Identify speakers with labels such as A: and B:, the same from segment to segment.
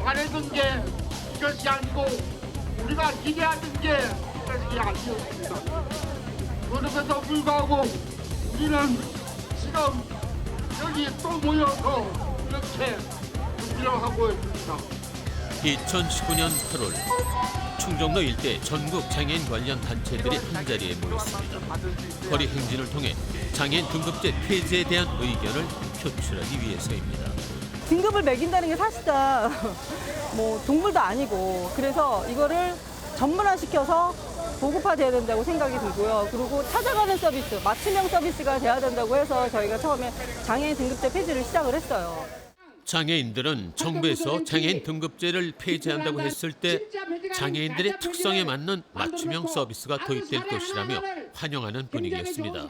A: 바라던 게 이것이 아니고 우리가 기대하던 게 이것이 아니었습니다. 그럼에도 불구하고 우리는 지금 여기 또 모여서 이렇게 준비를 하고 있습니다.
B: 2019년 8월 충정로 일대 전국 장애인 관련 단체들이 한자리에 모였습니다. 거리 행진을 통해 장애인 등급제 폐지에 대한 의견을 표출하기 위해서입니다.
C: 등급을 매긴다는 게 사실상 뭐 동물도 아니고 그래서 이거를 전문화시켜서 보급화돼야 된다고 생각이 들고요. 그리고 찾아가는 서비스, 맞춤형 서비스가 돼야 된다고 해서 저희가 처음에 장애인 등급제 폐지를 시작을 했어요.
B: 장애인들은 정부에서 장애인 등급제를 폐지한다고 했을 때 장애인들의 특성에 맞는 맞춤형 서비스가 도입될 것이라며 환영하는 분위기였습니다.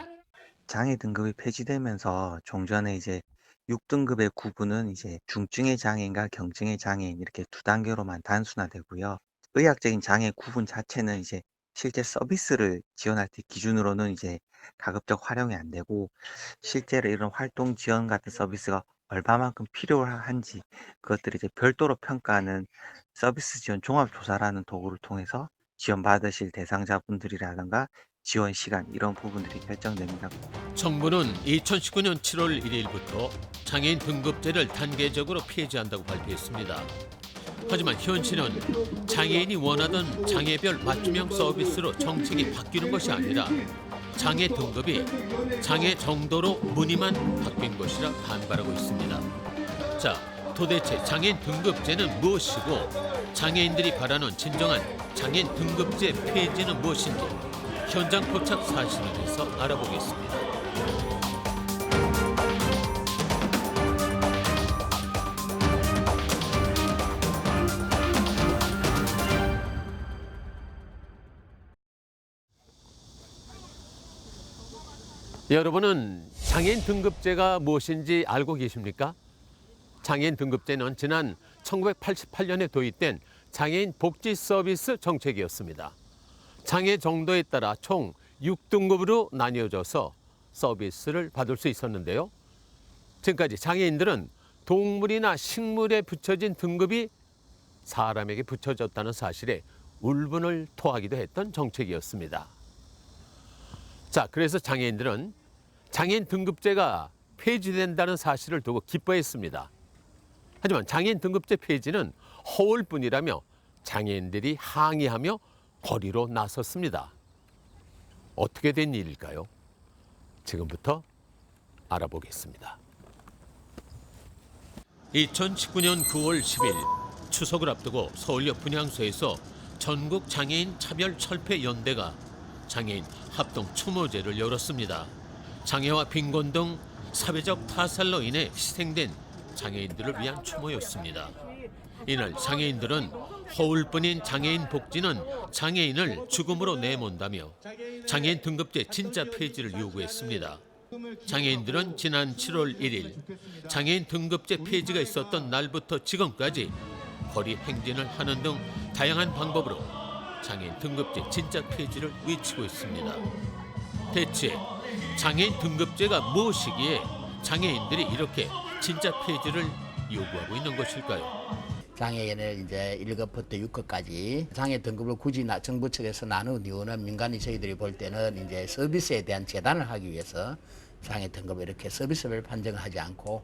D: 장애 등급이 폐지되면서 종전에 이제 6등급의 구분은 이제 중증의 장애인과 경증의 장애인 이렇게 두 단계로만 단순화되고요. 의학적인 장애 구분 자체는 이제 실제 서비스를 지원할 때 기준으로는 이제 가급적 활용이 안 되고 실제로 이런 활동 지원 같은 서비스가 얼마만큼 필요한지 그것들을 이제 별도로 평가하는 서비스 지원 종합조사라는 도구를 통해서 지원받으실 대상자분들이라든가 지원 시간 이런 부분들이 결정됩니다.
B: 정부는 2019년 7월 1일부터 장애인 등급제를 단계적으로 폐지한다고 발표했습니다. 하지만 현실은 장애인이 원하던 장애별 맞춤형 서비스로 정책이 바뀌는 것이 아니라 장애 등급이 장애 정도로 무늬만 바뀐 것이라 반발하고 있습니다. 자, 도대체 장애인 등급제는 무엇이고 장애인들이 바라는 진정한 장애인 등급제 폐지는 무엇인지 현장 포착 사진을 해서 알아보겠습니다. 여러분은 장애인 등급제가 무엇인지 알고 계십니까? 장애인 등급제는 지난 1988년에 도입된 장애인 복지 서비스 정책이었습니다. 장애 정도에 따라 총 6등급으로 나뉘어져서 서비스를 받을 수 있었는데요. 지금까지 장애인들은 동물이나 식물에 붙여진 등급이 사람에게 붙여졌다는 사실에 울분을 토하기도 했던 정책이었습니다. 자, 그래서 장애인들은 장애인 등급제가 폐지된다는 사실을 두고 기뻐했습니다. 하지만 장애인 등급제 폐지는 허울뿐이라며 장애인들이 항의하며 거리로 나섰습니다. 어떻게 된 일일까요? 지금부터 알아보겠습니다. 2019년 9월 10일 추석을 앞두고 서울역 분향소에서 전국 장애인 차별철폐연대가 장애인 합동 추모제를 열었습니다. 장애와 빈곤 등 사회적 타살로 인해 희생된 장애인들을 위한 추모였습니다. 이날 장애인들은 허울뿐인 장애인 복지는 장애인을 죽음으로 내몬다며 장애인 등급제 진짜 폐지를 요구했습니다. 장애인들은 지난 7월 1일 장애인 등급제 폐지가 있었던 날부터 지금까지 거리 행진을 하는 등 다양한 방법으로 장애인 등급제 진짜 폐지를 외치고 있습니다. 대체 장애인 등급제가 무엇이기에 장애인들이 이렇게 진짜 폐지를 요구하고 있는 것일까요?
E: 장애인을 이제 1급부터 6급까지 장애 등급을 굳이 정부 측에서 나눈 이유는 민간이 저희들이 볼 때는 이제 서비스에 대한 재단을 하기 위해서 장애 등급을 이렇게 서비스별 판정을 하지 않고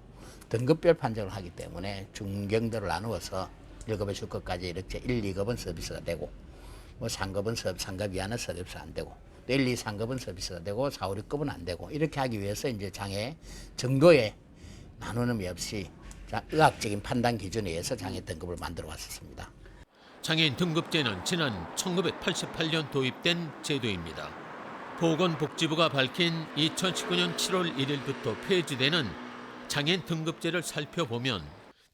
E: 등급별 판정을 하기 때문에 중경들을 나누어서 1급에서 6급까지 이렇게 1, 2급은 서비스가 되고 뭐 3급은 3급 이하는 서비스 안 되고 1, 2, 3급은 서비스가 되고 4, 5, 6급은 안 되고 이렇게 하기 위해서 이제 장애 정도에 나누는 없이 의학적인 판단 기준에 의해서 장애 등급을 만들어 왔었습니다.
B: 장애인 등급제는 지난 1988년 도입된 제도입니다. 보건복지부가 밝힌 2019년 7월 1일부터 폐지되는 장애인 등급제를 살펴보면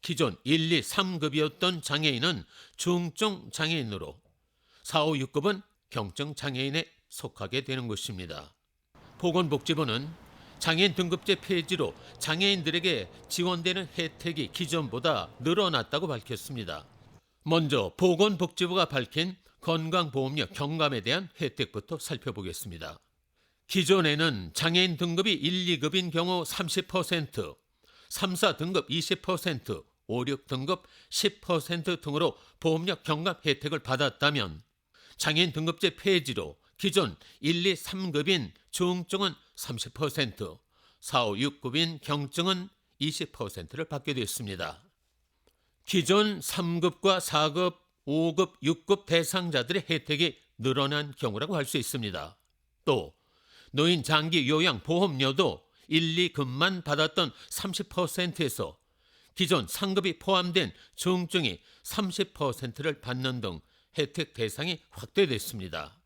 B: 기존 1, 2, 3급이었던 장애인은 중증 장애인으로 4, 5, 6급은 경증 장애인에 속하게 되는 것입니다. 보건복지부는 장애인 등급제 폐지로 장애인들에게 지원되는 혜택이 기존보다 늘어났다고 밝혔습니다. 먼저 보건복지부가 밝힌 건강보험료 경감에 대한 혜택부터 살펴보겠습니다. 기존에는 장애인 등급이 1, 2급인 경우 30%, 3, 4등급 20%, 5, 6등급 10% 등으로 보험료 경감 혜택을 받았다면 장애인 등급제 폐지로 기존 1, 2, 3급인 중증은 30%, 4, 5, 6급인 경증은 20%를 받게 됐습니다. 기존 3급과 4급, 5급, 6급 대상자들의 혜택이 늘어난 경우라고 할 수 있습니다. 또 노인 장기 요양 보험료도 1, 2급만 받았던 30%에서 기존 상급이 포함된 중증이 30%를 받는 등 혜택 대상이 확대됐습니다.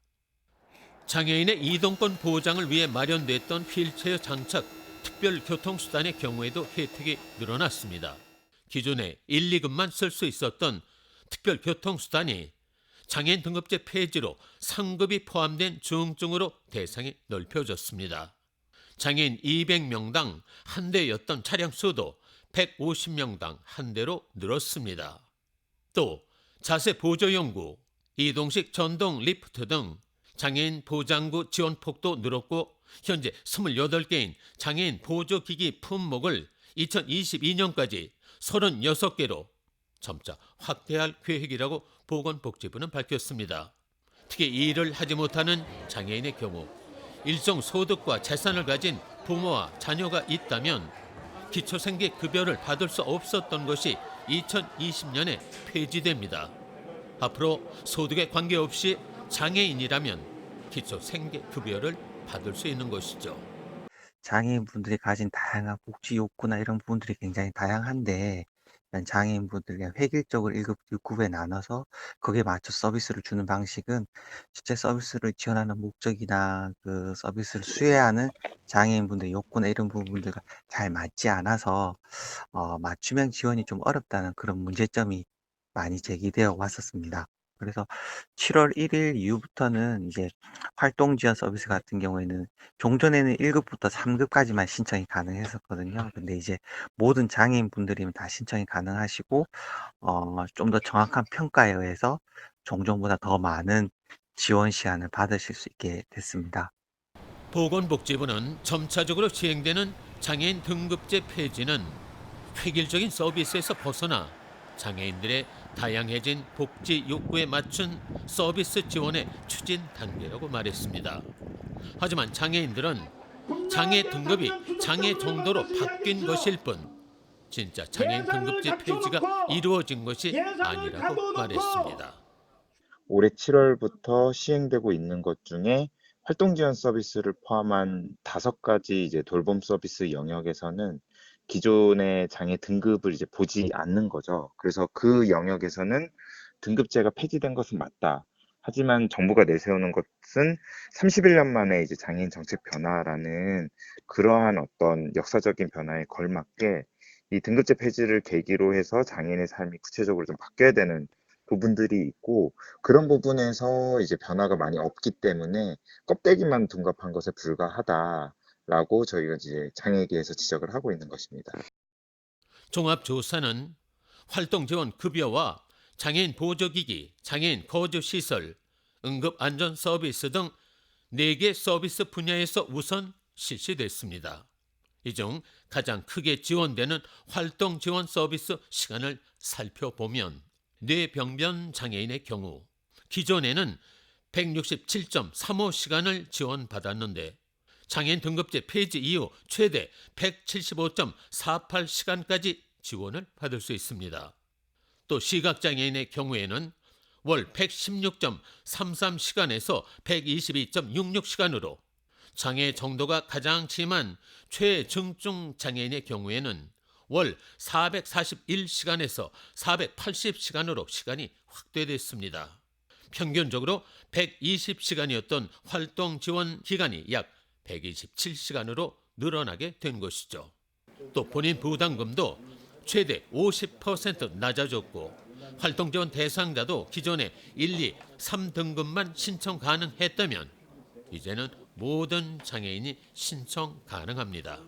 B: 장애인의 이동권 보장을 위해 마련됐던 휠체어 장착 특별교통수단의 경우에도 혜택이 늘어났습니다. 기존에 1, 2급만 쓸 수 있었던 특별교통수단이 장애인 등급제 폐지로 상급이 포함된 중증으로 대상이 넓혀졌습니다. 장애인 200명당 한 대였던 차량 수도 150명당 한 대로 늘었습니다. 또 자세 보조 연구, 이동식 전동 리프트 등 장애인 보장구 지원폭도 늘었고 현재 28개인 장애인 보조기기 품목을 2022년까지 36개로 점차 확대할 계획이라고 보건복지부는 밝혔습니다. 특히 이 일을 하지 못하는 장애인의 경우 일정 소득과 재산을 가진 부모와 자녀가 있다면 기초생계급여를 받을 수 없었던 것이 2020년에 폐지됩니다. 앞으로 소득에 관계없이 장애인이라면 기초생계급여를 받을 수 있는 것이죠.
D: 장애인분들이 가진 다양한 복지 욕구나 이런 부분들이 굉장히 다양한데 일단 장애인분들이 그냥 획일적으로 1급, 6급에 나눠서 거기에 맞춰 서비스를 주는 방식은 실제 서비스를 지원하는 목적이나 그 서비스를 수혜하는 장애인분들의 욕구나 이런 부분들과 잘 맞지 않아서 맞춤형 지원이 좀 어렵다는 그런 문제점이 많이 제기되어 왔었습니다. 그래서 7월 1일 이후부터는 이제 활동 지원 서비스 같은 경우에는 종전에는 1급부터 3급까지만 신청이 가능했었거든요. 근데 이제 모든 장애인분들이면 다 신청이 가능하시고 좀 더 정확한 평가에 의해서 종전보다 더 많은 지원 시안을 받으실 수 있게 됐습니다.
B: 보건복지부는 점차적으로 시행되는 장애인 등급제 폐지는 획일적인 서비스에서 벗어나 장애인들의 다양해진 복지 욕구에 맞춘 서비스 지원의 추진 단계라고 말했습니다. 하지만 장애인들은 장애 등급이 장애 정도로 바뀐 것일 뿐 진짜 장애인 등급제 폐지가 이루어진 것이 아니라고 말했습니다.
F: 올해 7월부터 시행되고 있는 것 중에 활동 지원 서비스를 포함한 5가지 이제 돌봄 서비스 영역에서는 기존의 장애 등급을 이제 보지 않는 거죠. 그래서 그 영역에서는 등급제가 폐지된 것은 맞다. 하지만 정부가 내세우는 것은 31년 만에 이제 장애인 정책 변화라는 그러한 어떤 역사적인 변화에 걸맞게 이 등급제 폐지를 계기로 해서 장애인의 삶이 구체적으로 좀 바뀌어야 되는 부분들이 있고 그런 부분에서 이제 변화가 많이 없기 때문에 껍데기만 둔갑한 것에 불과하다라고 저희가 이제 장애계에서 지적을 하고 있는 것입니다.
B: 종합조사는 활동지원급여와 장애인 보조기기, 장애인 거주시설, 응급안전서비스 등 4개 서비스 분야에서 우선 실시됐습니다. 이 중 가장 크게 지원되는 활동지원 서비스 시간을 살펴보면 뇌병변 장애인의 경우 기존에는 167.35시간을 지원받았는데 장애인 등급제 폐지 이후 최대 175.48시간까지 지원을 받을 수 있습니다. 또 시각장애인의 경우에는 월 116.33시간에서 122.66시간으로 장애 정도가 가장 심한 최중증 장애인의 경우에는 월 441시간에서 480시간으로 시간이 확대됐습니다. 평균적으로 120시간이었던 활동 지원 기간이 약 127시간으로 늘어나게 된 것이죠. 또 본인 부담금도 최대 50% 낮아졌고 활동 지원 대상자도 기존에 1, 2, 3등급만 신청 가능했다면 이제는 모든 장애인이 신청 가능합니다.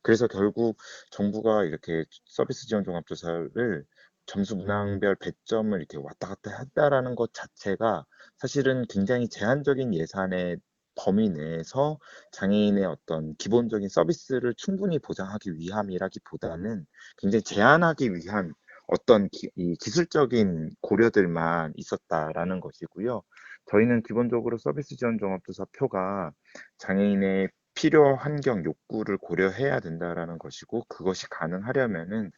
F: 그래서 결국 정부가 이렇게 서비스 지원 종합조사를 점수 문항별 배점을 이렇게 왔다 갔다 했다라는 것 자체가 사실은 굉장히 제한적인 예산의 범위 내에서 장애인의 어떤 기본적인 서비스를 충분히 보장하기 위함이라기보다는 굉장히 제한하기 위한 어떤 이 기술적인 고려들만 있었다라는 것이고요. 저희는 기본적으로 서비스 지원 종합조사 표가 장애인의 필요, 환경, 욕구를 고려해야 된다라는 것이고, 그것이 가능하려면은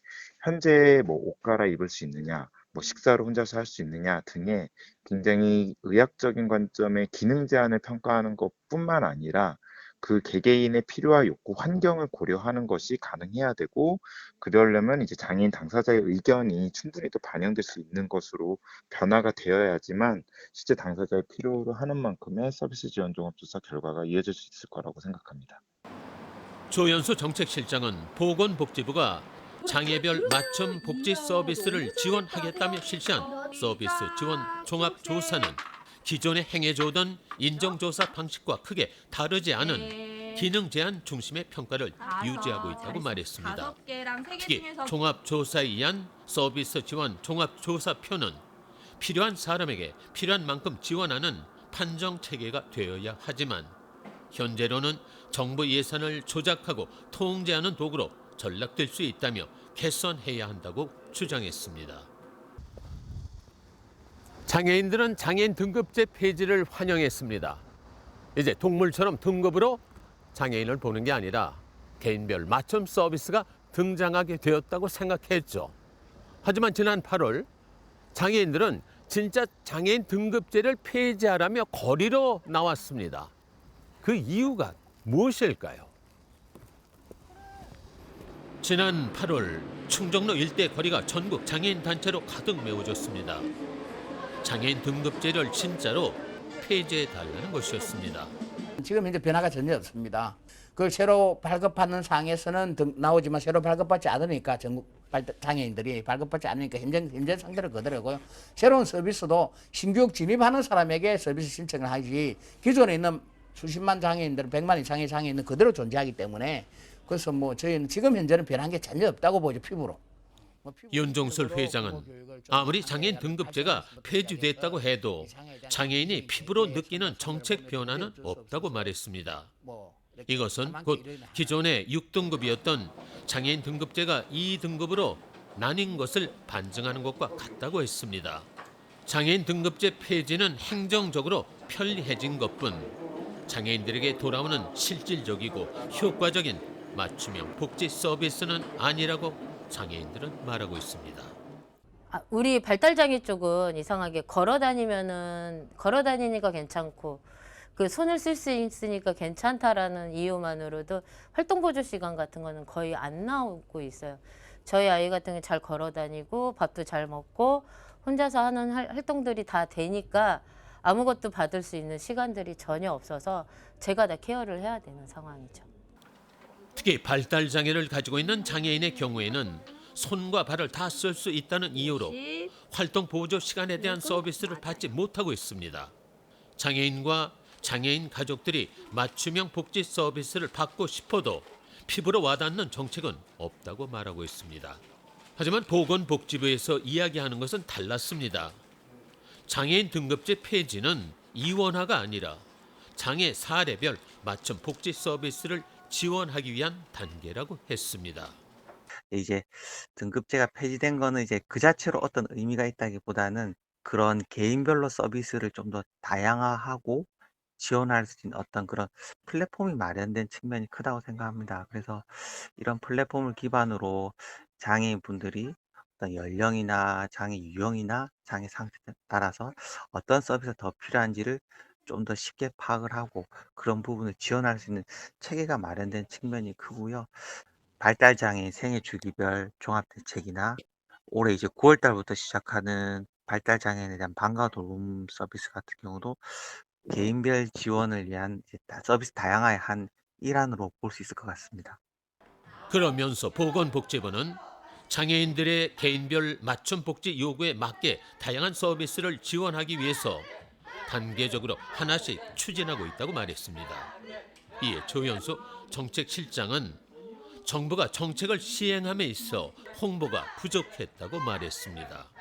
F: 현재 뭐 옷 갈아입을 수 있느냐, 뭐 식사를 혼자서 할 수 있느냐 등의 굉장히 의학적인 관점의 기능 제한을 평가하는 것뿐만 아니라 그 개개인의 필요와 욕구, 환경을 고려하는 것이 가능해야 되고, 그러려면 이제 장애인 당사자의 의견이 충분히 또 반영될 수 있는 것으로 변화가 되어야지만 실제 당사자의 필요로 하는 만큼의 서비스 지원 종합조사 결과가 이어질 수 있을 거라고 생각합니다.
B: 조연수 정책실장은 보건복지부가 장애별 맞춤 복지 서비스를 지원하겠다며 실시한 서비스 지원 종합조사는 기존에 행해져오던 인정조사 방식과 크게 다르지 않은 기능 제한 중심의 평가를 유지하고 있다고 말했습니다. 특히 종합조사에 의한 서비스 지원 종합조사표는 필요한 사람에게 필요한 만큼 지원하는 판정 체계가 되어야 하지만 현재로는 정부 예산을 조작하고 통제하는 도구로 전락될 수 있다며 개선해야 한다고 주장했습니다. 장애인들은 장애인 등급제 폐지를 환영했습니다. 이제 동물처럼 등급으로 장애인을 보는 게 아니라 개인별 맞춤 서비스가 등장하게 되었다고 생각했죠. 하지만 지난 8월 장애인들은 진짜 장애인 등급제를 폐지하라며 거리로 나왔습니다. 그 이유가 무엇일까요? 지난 8월 충정로 일대 거리가 전국 장애인 단체로 가득 메워졌습니다. 장애인 등급제를 진짜로 폐지해달라는 것이었습니다.
E: 지금 현재 변화가 전혀 없습니다. 그걸 새로 발급하는 상에서는 나오지만 새로 발급받지 않으니까 전국 장애인들이 발급받지 않으니까 현재 상태를 그대로고요. 새로운 서비스도 신규 진입하는 사람에게 서비스 신청을 하지 기존에 있는 수십만 장애인들, 100만 이상의 장애인은 그대로 존재하기 때문에 그래서 뭐 저희는 지금 현재는 변한 게 전혀 없다고 보죠, 피부로.
B: 윤종술 회장은 아무리 장애인 등급제가 폐지됐다고 해도 장애인이 피부로 느끼는 정책 변화는 없다고 말했습니다. 이것은 곧 기존의 6등급이었던 장애인 등급제가 2등급으로 나뉜 것을 반증하는 것과 같다고 했습니다. 장애인 등급제 폐지는 행정적으로 편리해진 것뿐 장애인들에게 돌아오는 실질적이고 효과적인 맞춤형 복지 서비스는 아니라고 장애인들은 말하고 있습니다.
G: 우리 발달장애 쪽은 이상하게 걸어 다니니까 괜찮고 그 손을 쓸 수 있으니까 괜찮다라는 이유만으로도 활동보조 시간 같은 거는 거의 안 나오고 있어요. 저희 아이 같은 경우 잘 걸어 다니고 밥도 잘 먹고 혼자서 하는 활동들이 다 되니까 아무것도 받을 수 있는 시간들이 전혀 없어서 제가 다 케어를 해야 되는 상황이죠.
B: 특히 발달장애를 가지고 있는 장애인의 경우에는 손과 발을 다 쓸 수 있다는 이유로 활동 보조 시간에 대한 서비스를 받지 못하고 있습니다. 장애인과 장애인 가족들이 맞춤형 복지 서비스를 받고 싶어도 피부로 와닿는 정책은 없다고 말하고 있습니다. 하지만 보건복지부에서 이야기하는 것은 달랐습니다. 장애인 등급제 폐지는 이원화가 아니라 장애 사례별 맞춤 복지 서비스를 지원하기 위한 단계라고 했습니다.
D: 이제 등급제가 폐지된 거는 이제 그 자체로 어떤 의미가 있다기보다는 그런 개인별로 서비스를 좀 더 다양화하고 지원할 수 있는 어떤 그런 플랫폼이 마련된 측면이 크다고 생각합니다. 그래서 이런 플랫폼을 기반으로 장애인분들이 어떤 연령이나 장애 유형이나 장애 상태에 따라서 어떤 서비스가 더 필요한지를 좀 더 쉽게 파악을 하고 그런 부분을 지원할 수 있는 체계가 마련된 측면이 크고요. 발달장애인 생애 주기별 종합대책이나 올해 이제 9월 달부터 시작하는 발달장애인에 대한 방과 돌봄 서비스 같은 경우도 개인별 지원을 위한 이제 서비스 다양화의 한 일환으로 볼 수 있을 것 같습니다.
B: 그러면서 보건복지부는 장애인들의 개인별 맞춤 복지 요구에 맞게 다양한 서비스를 지원하기 위해서 단계적으로 하나씩 추진하고 있다고 말했습니다. 이에 조연수 정책실장은 정부가 정책을 시행함에 있어 홍보가 부족했다고 말했습니다.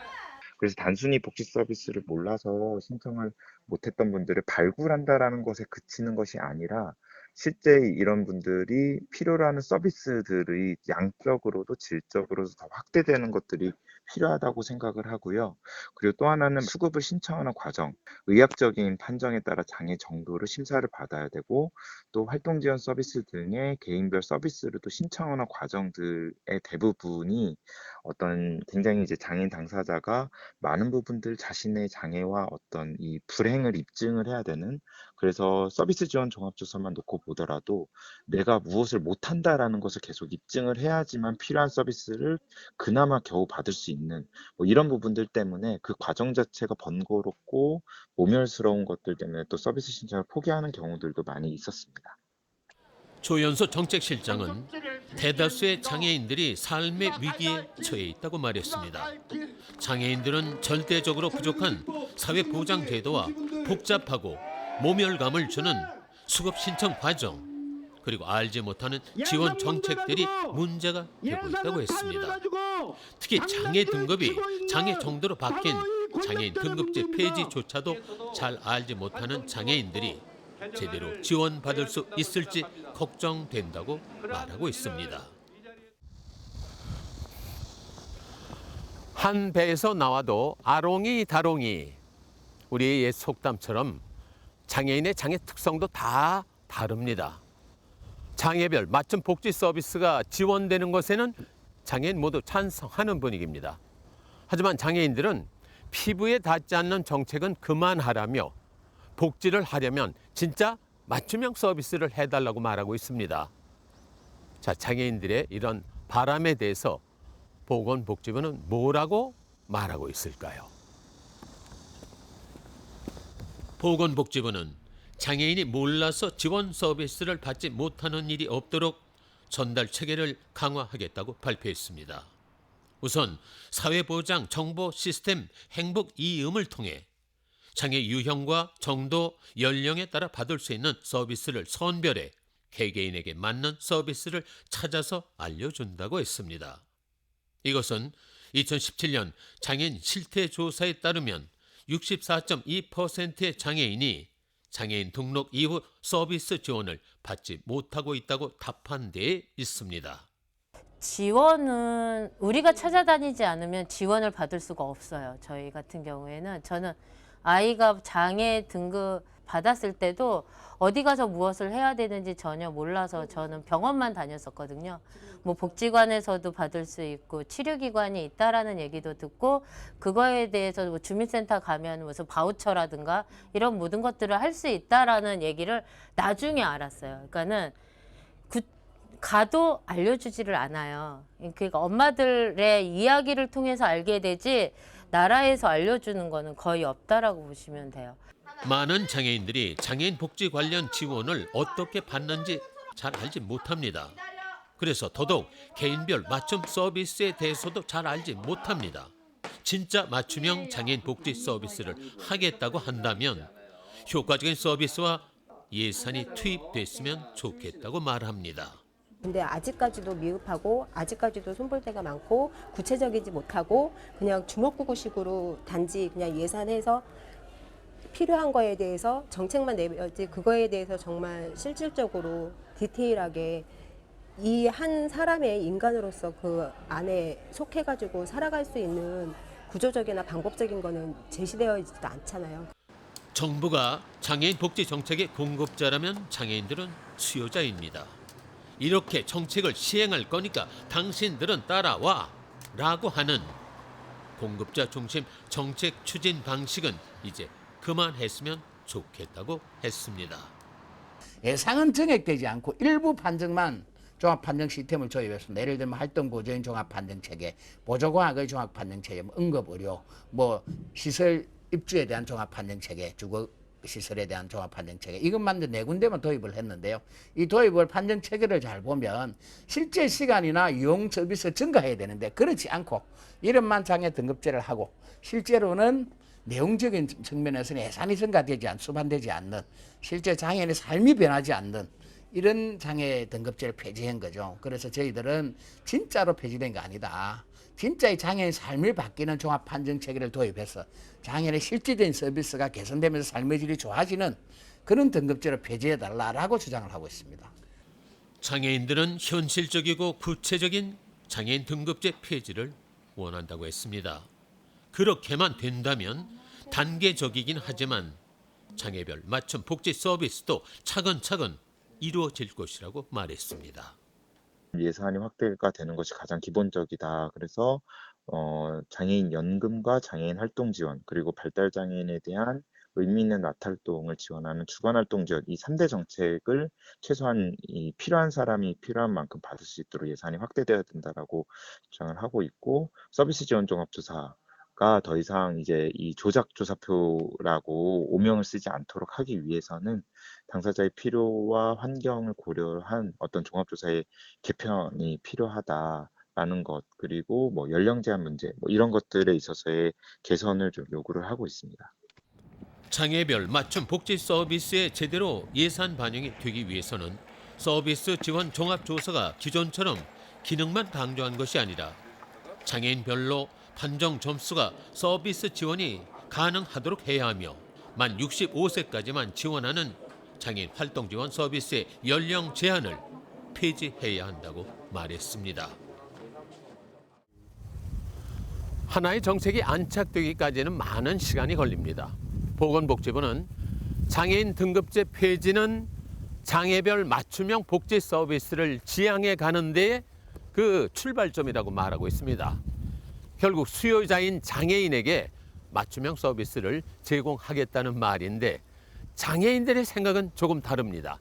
F: 그래서 단순히 복지 서비스를 몰라서 신청을 못했던 분들을 발굴한다라는 것에 그치는 것이 아니라 실제 이런 분들이 필요로 하는 서비스들이 양적으로도 질적으로도 더 확대되는 것들이 필요하다고 생각을 하고요. 그리고 또 하나는 수급을 신청하는 과정, 의학적인 판정에 따라 장애 정도를 심사를 받아야 되고 또 활동 지원 서비스 등의 개인별 서비스를 또 신청하는 과정들의 대부분이 어떤 굉장히 이제 장애인 당사자가 많은 부분들 자신의 장애와 어떤 이 불행을 입증을 해야 되는, 그래서 서비스 지원 종합조사만 놓고 보더라도 내가 무엇을 못한다라는 것을 계속 입증을 해야지만 필요한 서비스를 그나마 겨우 받을 수 있는 뭐 이런 부분들 때문에 그 과정 자체가 번거롭고 모멸스러운 것들 때문에 또 서비스 신청을 포기하는 경우들도 많이 있었습니다.
B: 조연소 정책실장은 대다수의 장애인들이 삶의 위기에 처해 있다고 말했습니다. 장애인들은 절대적으로 부족한 사회보장 제도와 복잡하고 모멸감을 주는 수급 신청 과정, 그리고 알지 못하는 지원 정책들이 문제가 되고 있다고 했습니다. 특히 장애 등급이 장애 정도로 바뀐 장애인 등급제 폐지조차도 잘 알지 못하는 장애인들이 제대로 지원받을 수 있을지 걱정된다고 말하고 있습니다. 한 배에서 나와도 아롱이 다롱이. 우리의 옛 속담처럼 장애인의 장애 특성도 다 다릅니다. 장애별 맞춤 복지 서비스가 지원되는 것에는 장애인 모두 찬성하는 분위기입니다. 하지만 장애인들은 피부에 닿지 않는 정책은 그만하라며 복지를 하려면 진짜 맞춤형 서비스를 해달라고 말하고 있습니다. 자, 장애인들의 이런 바람에 대해서 보건복지부는 뭐라고 말하고 있을까요? 보건복지부는 장애인이 몰라서 지원 서비스를 받지 못하는 일이 없도록 전달 체계를 강화하겠다고 발표했습니다. 우선 사회보장 정보 시스템 행복 이음을 통해 장애 유형과 정도, 연령에 따라 받을 수 있는 서비스를 선별해 개개인에게 맞는 서비스를 찾아서 알려준다고 했습니다. 이것은 2017년 장애인 실태조사에 따르면 64.2%의 장애인이 장애인 등록 이후 서비스 지원을 받지 못하고 있다고 답한 데에 있습니다.
G: 지원은 우리가 찾아다니지 않으면 지원을 받을 수가 없어요. 저희 같은 경우에는 저는 아이가 장애 등급 받았을 때도 어디 가서 무엇을 해야 되는지 전혀 몰라서 저는 병원만 다녔었거든요. 뭐 복지관에서도 받을 수 있고 치료기관이 있다라는 얘기도 듣고 그거에 대해서 뭐 주민센터 가면 무슨 바우처라든가 이런 모든 것들을 할 수 있다라는 얘기를 나중에 알았어요. 그러니까는 가도 알려주지를 않아요. 그러니까 엄마들의 이야기를 통해서 알게 되지 나라에서 알려주는 거는 거의 없다라고 보시면 돼요.
B: 많은 장애인들이 장애인 복지 관련 지원을 어떻게 받는지 잘 알지 못합니다. 그래서 더더욱 개인별 맞춤 서비스에 대해서도 잘 알지 못합니다. 진짜 맞춤형 장애인 복지 서비스를 하겠다고 한다면 효과적인 서비스와 예산이 투입됐으면 좋겠다고 말합니다.
H: 근데 아직까지도 미흡하고 아직까지도 손볼 데가 많고 구체적이지 못하고 그냥 주먹구구식으로 단지 그냥 예산해서 필요한 거에 대해서 정책만 내지 그거에 대해서 정말 실질적으로 디테일하게 이 한 사람의 인간으로서 그 안에 속해가지고 살아갈 수 있는 구조적이나 방법적인 거는 제시되어 있지도 않잖아요.
B: 정부가 장애인 복지 정책의 공급자라면 장애인들은 수요자입니다. 이렇게 정책을 시행할 거니까 당신들은 따라와 라고 하는 공급자 중심 정책 추진 방식은 이제 그만했으면 좋겠다고 했습니다.
E: 예상은 정액되지 않고 일부 판정만 종합판정 시스템을 도입했습니다. 예를 들면 활동보조인 종합판정체계, 보조공학의 종합판정체계, 응급의료, 시설 입주에 대한 종합판정체계, 주거시설에 대한 종합판정체계 이것만 네 군데만 도입을 했는데요. 이 도입을 판정체계를 잘 보면 실제 시간이나 이용 서비스 증가해야 되는데 그렇지 않고 이름만 장애 등급제를 하고 실제로는 내용적인 측면에서는 예산이 증가되지 수반되지 않는 실제 장애인의 삶이 변하지 않는 이런 장애 등급제를 폐지한 거죠. 그래서 저희들은 진짜로 폐지된 거 아니다. 진짜의 장애인 삶을 바뀌는 종합판정체계를 도입해서 장애인의 실질적인 서비스가 개선되면서 삶의 질이 좋아지는 그런 등급제를 폐지해달라고 주장을 하고 있습니다.
B: 장애인들은 현실적이고 구체적인 장애인 등급제 폐지를 원한다고 했습니다. 그렇게만 된다면 단계적이긴 하지만 장애별 맞춤 복지 서비스도 차근차근 이루어질 것이라고 말했습니다.
F: 예산이 확대가 되는 것이 가장 기본적이다. 그래서 장애인 연금과 장애인 활동 지원, 그리고 발달 장애인에 대한 의미 있는 나활동을 지원하는 주간 활동 지원, 이 3대 정책을 최소한 이 필요한 사람이 필요한 만큼 받을 수 있도록 예산이 확대되어야 된다라고 주장을 하고 있고, 서비스 지원 종합조사가 더 이상 이제 이 조작 조사표라고 오명을 쓰지 않도록 하기 위해서는 당사자의 필요와 환경을 고려한 어떤 종합조사의 개편이 필요하다라는 것, 그리고 뭐 연령 제한 문제, 뭐 이런 것들에 있어서의 개선을 좀 요구를 하고 있습니다.
B: 장애별 맞춤 복지 서비스에 제대로 예산 반영이 되기 위해서는 서비스 지원 종합조사가 기존처럼 기능만 강조한 것이 아니라 장애인별로 판정 점수가 서비스 지원이 가능하도록 해야 하며 만 65세까지만 지원하는 장애인 활동 지원 서비스의 연령 제한을 폐지해야 한다고 말했습니다. 하나의 정책이 안착되기까지는 많은 시간이 걸립니다. 보건복지부는 장애인 등급제 폐지는 장애별 맞춤형 복지 서비스를 지향해 가는 데에 그 출발점이라고 말하고 있습니다. 결국 수요자인 장애인에게 맞춤형 서비스를 제공하겠다는 말인데 장애인들의 생각은 조금 다릅니다.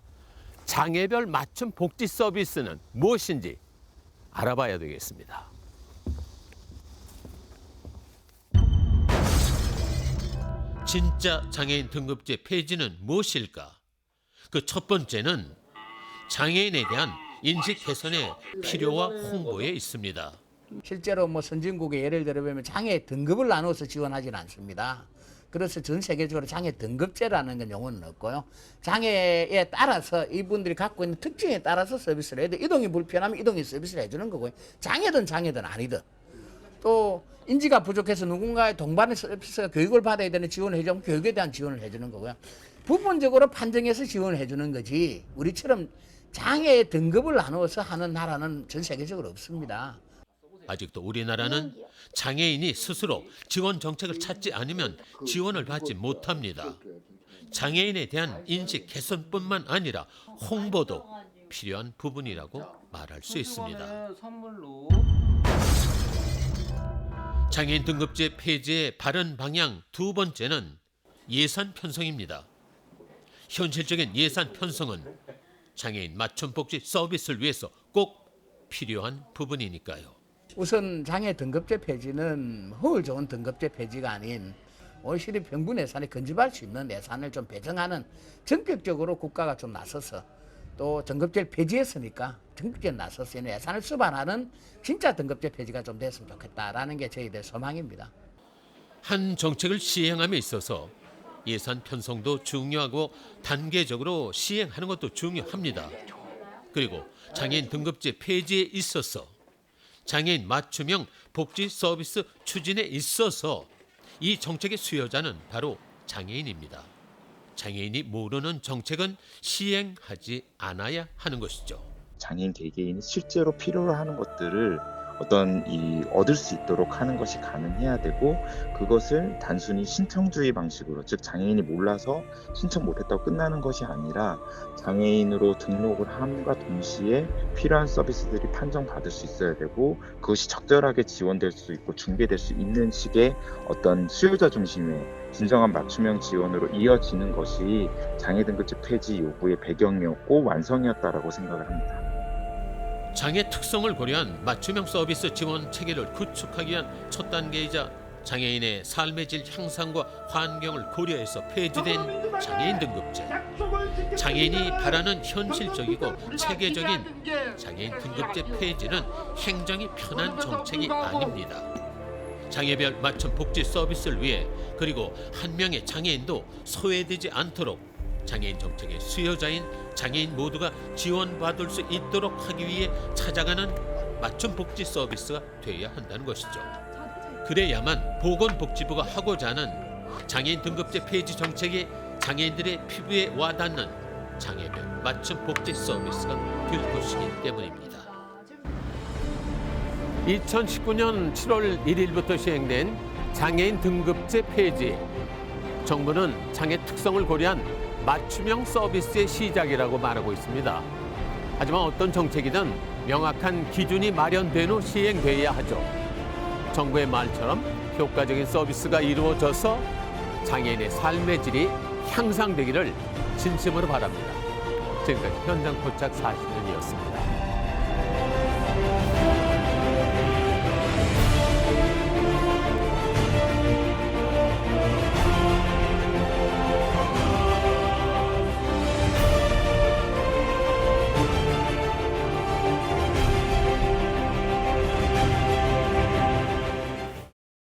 B: 장애별 맞춤 복지 서비스는 무엇인지 알아봐야 되겠습니다. 진짜 장애인 등급제 폐지는 무엇일까? 그 첫 번째는 장애인에 대한 인식 개선의 필요와 홍보에 있습니다.
E: 실제로 뭐 선진국의 예를 들어보면 장애 등급을 나눠서 지원하지는 않습니다. 그래서 전 세계적으로 장애 등급제라는 건 용어는 없고요. 장애에 따라서 이분들이 갖고 있는 특징에 따라서 서비스를 해야 돼. 이동이 불편하면 이동이 서비스를 해주는 거고요. 장애든 아니든. 또 인지가 부족해서 누군가의 동반의 서비스가 교육을 받아야 되는 지원을 해주면 교육에 대한 지원을 해주는 거고요. 부분적으로 판정해서 지원을 해주는 거지 우리처럼 장애의 등급을 나누어서 하는 나라는 전 세계적으로 없습니다.
B: 아직도 우리나라는 장애인이 스스로 지원 정책을 찾지 않으면 지원을 받지 못합니다. 장애인에 대한 인식 개선뿐만 아니라 홍보도 필요한 부분이라고 말할 수 있습니다. 장애인 등급제 폐지의 바른 방향 두 번째는 예산 편성입니다. 현실적인 예산 편성은 장애인 맞춤 복지 서비스를 위해서 꼭 필요한 부분이니까요.
E: 우선 장애 등급제 폐지는 허울 좋은 등급제 폐지가 아닌 오히려 평균 예산에 근접할 수 있는 예산을 좀 배정하는 전격적으로 국가가 좀 나서서 또 등급제를 폐지했으니까 등급제에 나서서 예산을 수반하는 진짜 등급제 폐지가 좀 됐으면 좋겠다라는 게 저희들 소망입니다.
B: 한 정책을 시행함에 있어서 예산 편성도 중요하고 단계적으로 시행하는 것도 중요합니다. 그리고 장애인 등급제 폐지에 있어서 장애인 맞춤형 복지 서비스 추진에 있어서 이 정책의 수요자는 바로 장애인입니다. 장애인이 모르는 정책은 시행하지 않아야 하는 것이죠.
F: 장애인 개개인이 실제로 필요로 하는 것들을 얻을 수 있도록 하는 것이 가능해야 되고, 그것을 단순히 신청주의 방식으로, 즉 장애인이 몰라서 신청 못했다고 끝나는 것이 아니라 장애인으로 등록을 함과 동시에 필요한 서비스들이 판정받을 수 있어야 되고, 그것이 적절하게 지원될 수 있고 중개될 수 있는 식의 어떤 수요자 중심의 진정한 맞춤형 지원으로 이어지는 것이 장애 등급제 폐지 요구의 배경이었고 완성이었다라고 생각을 합니다.
B: 장애 특성을 고려한 맞춤형 서비스 지원 체계를 구축하기 위한 첫 단계이자 장애인의 삶의 질 향상과 환경을 고려해서 폐지된 장애인 등급제. 장애인이 바라는 현실적이고 체계적인 장애인 등급제 폐지는 행정이 편한 정책이 아닙니다. 장애별 맞춤 복지 서비스를 위해, 그리고 한 명의 장애인도 소외되지 않도록 장애인 정책의 수요자인 장애인 모두가 지원받을 수 있도록 하기 위해 찾아가는 맞춤 복지 서비스가 되어야 한다는 것이죠. 그래야만 보건복지부가 하고자 하는 장애인 등급제 폐지 정책이 장애인들의 피부에 와닿는 장애별 맞춤 복지 서비스가 될 것이기 때문입니다. 2019년 7월 1일부터 시행된 장애인 등급제 폐지. 정부는 장애 특성을 고려한 맞춤형 서비스의 시작이라고 말하고 있습니다. 하지만 어떤 정책이든 명확한 기준이 마련된 후 시행돼야 하죠. 정부의 말처럼 효과적인 서비스가 이루어져서 장애인의 삶의 질이 향상되기를 진심으로 바랍니다. 지금까지 현장 포착 40년이었습니다.